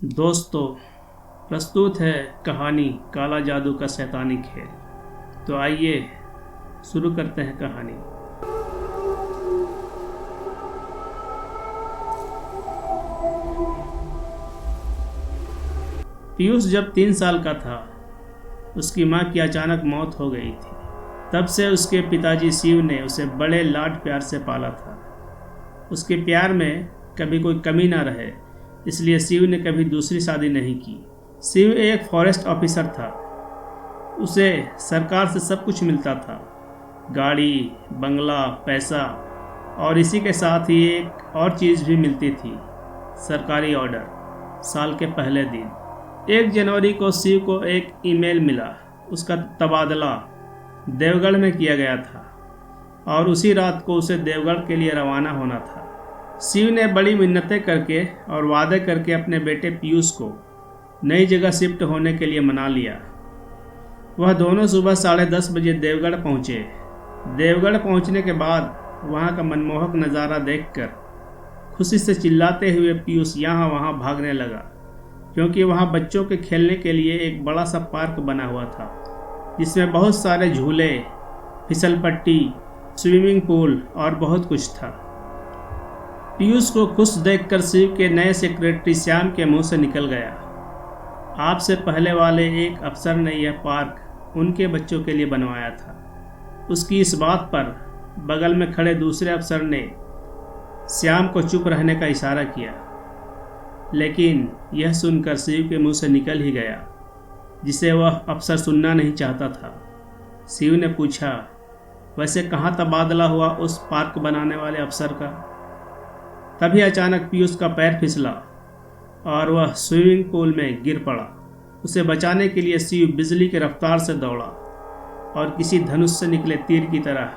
दोस्तों, प्रस्तुत है कहानी काला जादू का शैतानी खेल। तो आइए शुरू करते हैं कहानी। पीयूष जब 3 साल का था, उसकी मां की अचानक मौत हो गई थी। तब से उसके पिताजी शिव ने उसे बड़े लाड प्यार से पाला था। उसके प्यार में कभी कोई कमी ना रहे, इसलिए शिव ने कभी दूसरी शादी नहीं की। शिव एक फॉरेस्ट ऑफिसर था। उसे सरकार से सब कुछ मिलता था, गाड़ी, बंगला, पैसा, और इसी के साथ ही एक और चीज़ भी मिलती थी, सरकारी ऑर्डर। साल के पहले दिन 1 जनवरी को शिव को एक ईमेल मिला। उसका तबादला देवगढ़ में किया गया था और उसी रात को उसे देवगढ़ के लिए रवाना होना था। शिव ने बड़ी मिन्नतें करके और वादे करके अपने बेटे पीयूष को नई जगह शिफ्ट होने के लिए मना लिया। वह दोनों सुबह 10:30 बजे देवगढ़ पहुँचे। देवगढ़ पहुँचने के बाद वहाँ का मनमोहक नज़ारा देखकर खुशी से चिल्लाते हुए पीयूष यहाँ वहाँ भागने लगा, क्योंकि वहाँ बच्चों के खेलने के लिए एक बड़ा सा पार्क बना हुआ था, जिसमें बहुत सारे झूले, फिसलपट्टी, स्विमिंग पूल और बहुत कुछ था। पीयूष को खुश देखकर शिव के नए सेक्रेटरी श्याम के मुंह से निकल गया, आपसे पहले वाले एक अफसर ने यह पार्क उनके बच्चों के लिए बनवाया था। उसकी इस बात पर बगल में खड़े दूसरे अफसर ने श्याम को चुप रहने का इशारा किया, लेकिन यह सुनकर शिव के मुंह से निकल ही गया, जिसे वह अफसर सुनना नहीं चाहता था। शिव ने पूछा, वैसे कहाँ तबादला हुआ उस पार्क बनाने वाले अफसर का? तभी अचानक पीयूष का पैर फिसला और वह स्विमिंग पूल में गिर पड़ा। उसे बचाने के लिए शिव बिजली की रफ्तार से दौड़ा और किसी धनुष से निकले तीर की तरह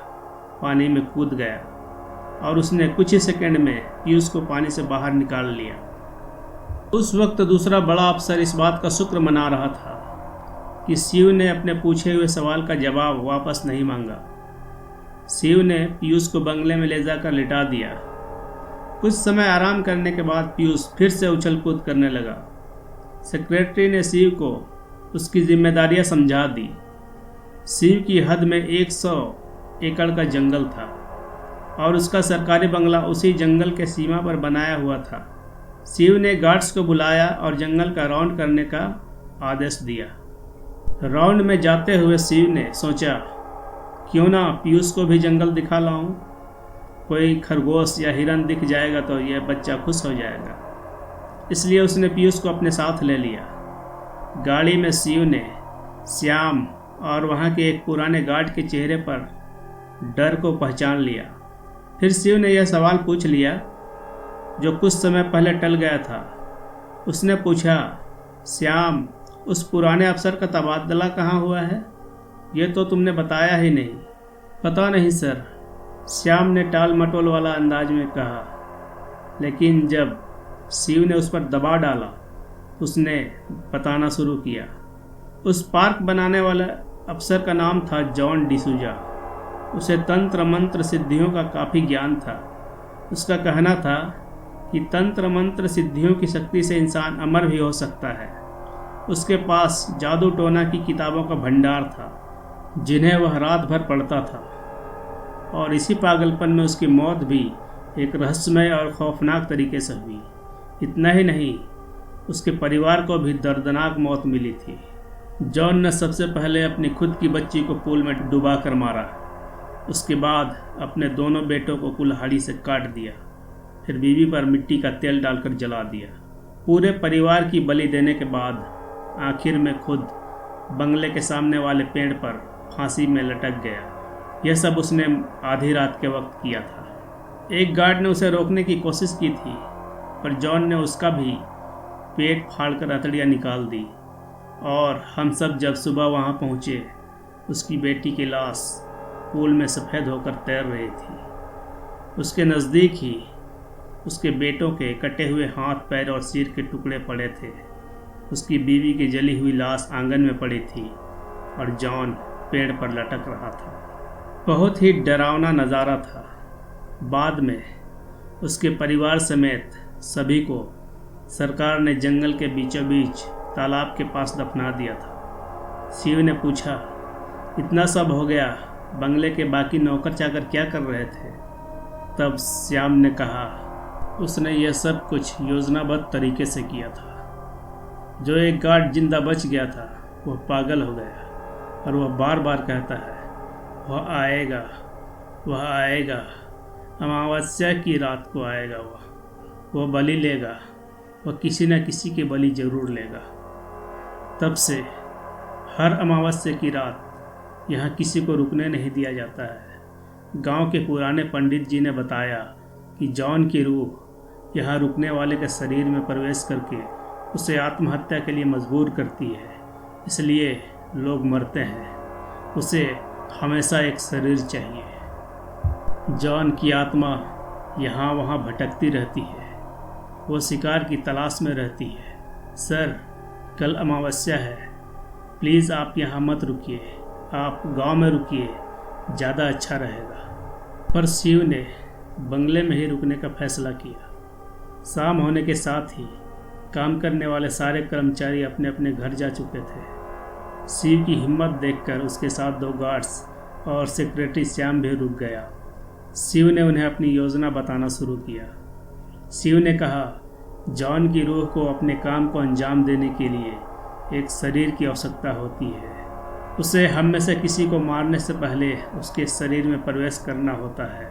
पानी में कूद गया और उसने कुछ ही सेकंड में पीयूष को पानी से बाहर निकाल लिया। उस वक्त दूसरा बड़ा अफसर इस बात का शुक्र मना रहा था कि शिव ने अपने पूछे हुए सवाल का जवाब वापस नहीं मांगा। शिव ने पीयूष को बंगले में ले जाकर लिटा दिया। कुछ समय आराम करने के बाद पीयूष फिर से उछल कूद करने लगा। सेक्रेटरी ने शिव को उसकी जिम्मेदारियां समझा दी। शिव की हद में 100 एकड़ का जंगल था और उसका सरकारी बंगला उसी जंगल के सीमा पर बनाया हुआ था। शिव ने गार्ड्स को बुलाया और जंगल का राउंड करने का आदेश दिया। राउंड में जाते हुए शिव ने सोचा, क्यों ना पीयूष को भी जंगल दिखा लाऊं। कोई खरगोश या हिरन दिख जाएगा तो यह बच्चा खुश हो जाएगा। इसलिए उसने पीयूष को अपने साथ ले लिया। गाड़ी में शिव ने श्याम और वहाँ के एक पुराने गार्ड के चेहरे पर डर को पहचान लिया। फिर शिव ने यह सवाल पूछ लिया जो कुछ समय पहले टल गया था। उसने पूछा, श्याम, उस पुराने अफसर का तबादला कहाँ हुआ है? ये तो तुमने बताया ही नहीं। पता नहीं सर, श्याम ने टाल मटोल वाला अंदाज में कहा। लेकिन जब शिव ने उस पर दबाव डाला, उसने बताना शुरू किया। उस पार्क बनाने वाले अफसर का नाम था जॉन डिसूजा। उसे तंत्र मंत्र सिद्धियों का काफ़ी ज्ञान था। उसका कहना था कि तंत्र मंत्र सिद्धियों की शक्ति से इंसान अमर भी हो सकता है। उसके पास जादू टोना की किताबों का भंडार था, जिन्हें वह रात भर पढ़ता था, और इसी पागलपन में उसकी मौत भी एक रहस्यमय और खौफनाक तरीके से हुई। इतना ही नहीं, उसके परिवार को भी दर्दनाक मौत मिली थी। जॉन ने सबसे पहले अपनी खुद की बच्ची को पूल में डुबा कर मारा। उसके बाद अपने दोनों बेटों को कुल्हाड़ी से काट दिया। फिर बीवी पर मिट्टी का तेल डालकर जला दिया। पूरे परिवार की बलि देने के बाद आखिर में खुद बंगले के सामने वाले पेड़ पर फांसी में लटक गया। यह सब उसने आधी रात के वक्त किया था। एक गार्ड ने उसे रोकने की कोशिश की थी, पर जॉन ने उसका भी पेट फाड़कर अतड़ियाँ निकाल दी। और हम सब जब सुबह वहाँ पहुँचे, उसकी बेटी की लाश पूल में सफ़ेद होकर तैर रही थी। उसके नज़दीक ही उसके बेटों के कटे हुए हाथ, पैर और सिर के टुकड़े पड़े थे। उसकी बीवी की जली हुई लाश आंगन में पड़ी थी और जॉन पेड़ पर लटक रहा था। बहुत ही डरावना नज़ारा था। बाद में उसके परिवार समेत सभी को सरकार ने जंगल के बीचों बीच तालाब के पास दफना दिया था। शिव ने पूछा, इतना सब हो गया, बंगले के बाकी नौकर चाकर क्या कर रहे थे? तब श्याम ने कहा, उसने यह सब कुछ योजनाबद्ध तरीके से किया था। जो एक गार्ड जिंदा बच गया था वह पागल हो गया और वह बार बार कहता है, वह आएगा, वह आएगा, अमावस्या की रात को आएगा, वह बलि लेगा, वह किसी न किसी की बलि जरूर लेगा। तब से हर अमावस्या की रात यहाँ किसी को रुकने नहीं दिया जाता है। गांव के पुराने पंडित जी ने बताया कि जॉन की रूह यहाँ रुकने वाले के शरीर में प्रवेश करके उसे आत्महत्या के लिए मजबूर करती है, इसलिए लोग मरते हैं। उसे हमेशा एक शरीर चाहिए। जॉन की आत्मा यहाँ वहाँ भटकती रहती है, वो शिकार की तलाश में रहती है। सर, कल अमावस्या है, प्लीज़ आप यहाँ मत रुकिए, आप गांव में रुकिए, ज़्यादा अच्छा रहेगा। पर शिव ने बंगले में ही रुकने का फैसला किया। शाम होने के साथ ही काम करने वाले सारे कर्मचारी अपने अपने घर जा चुके थे। शिव की हिम्मत देखकर उसके साथ 2 गार्ड्स और सेक्रेटरी श्याम भी रुक गया। शिव ने उन्हें अपनी योजना बताना शुरू किया। शिव ने कहा, जॉन की रूह को अपने काम को अंजाम देने के लिए एक शरीर की आवश्यकता होती है। उसे हम में से किसी को मारने से पहले उसके शरीर में प्रवेश करना होता है।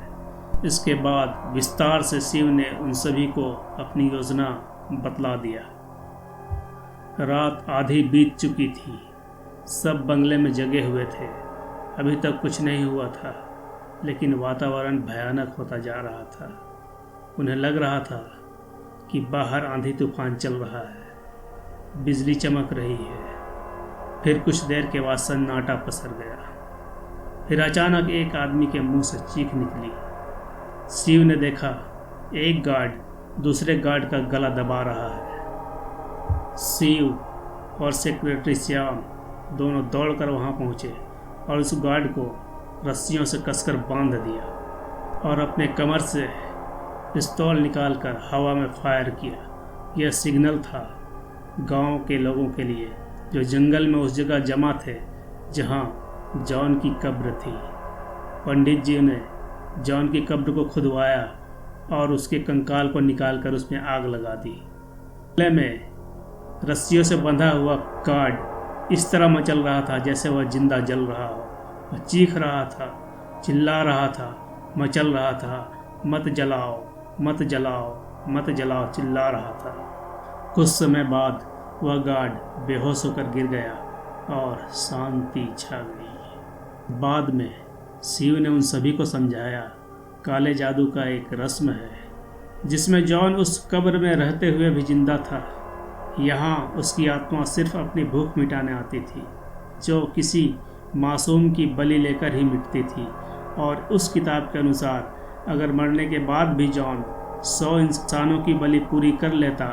इसके बाद विस्तार से शिव ने उन सभी को अपनी योजना बतला दिया। रात आधी बीत चुकी थी। सब बंगले में जगे हुए थे। अभी तक कुछ नहीं हुआ था, लेकिन वातावरण भयानक होता जा रहा था। उन्हें लग रहा था कि बाहर आंधी तूफान चल रहा है, बिजली चमक रही है। फिर कुछ देर के बाद सन्नाटा पसर गया। फिर अचानक एक आदमी के मुंह से चीख निकली। शिव ने देखा, एक गार्ड दूसरे गार्ड का गला दबा रहा है। शिव और सेक्रेटरी श्याम दोनों दौड़कर वहां पहुंचे और उस गार्ड को रस्सियों से कसकर बांध दिया और अपने कमर से पिस्तौल निकालकर हवा में फायर किया। यह सिग्नल था गांव के लोगों के लिए जो जंगल में उस जगह जमा थे जहां जॉन की कब्र थी। पंडित जी ने जॉन की कब्र को खुदवाया और उसके कंकाल को निकालकर उसमें आग लगा दी। गले में रस्सियों से बंधा हुआ गार्ड इस तरह मचल रहा था जैसे वह जिंदा जल रहा हो। वह चीख रहा था, चिल्ला रहा था, मचल रहा था, मत जलाओ, मत जलाओ, मत जलाओ, चिल्ला रहा था। कुछ समय बाद वह गार्ड बेहोश होकर गिर गया और शांति छा गई। बाद में शिव ने उन सभी को समझाया, काले जादू का एक रस्म है जिसमें जॉन उस कब्र में रहते हुए भी जिंदा था। यहाँ उसकी आत्मा सिर्फ अपनी भूख मिटाने आती थी, जो किसी मासूम की बलि लेकर ही मिटती थी। और उस किताब के अनुसार अगर मरने के बाद भी जॉन 100 इंसानों की बलि पूरी कर लेता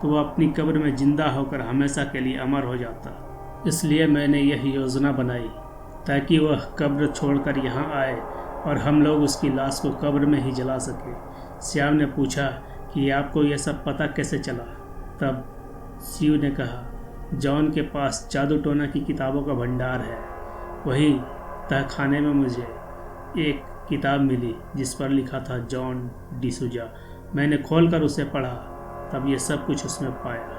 तो वह अपनी कब्र में जिंदा होकर हमेशा के लिए अमर हो जाता। इसलिए मैंने यह योजना बनाई ताकि वह कब्र छोड़कर यहाँ आए और हम लोग उसकी लाश को कब्र में ही जला सके। श्याम ने पूछा कि आपको यह सब पता कैसे चला? तब शिव ने कहा, जॉन के पास जादू टोना की किताबों का भंडार है। वही तहखाने में मुझे एक किताब मिली जिस पर लिखा था जॉन डिसूजा। मैंने खोलकर उसे पढ़ा, तब ये सब कुछ उसमें पाया।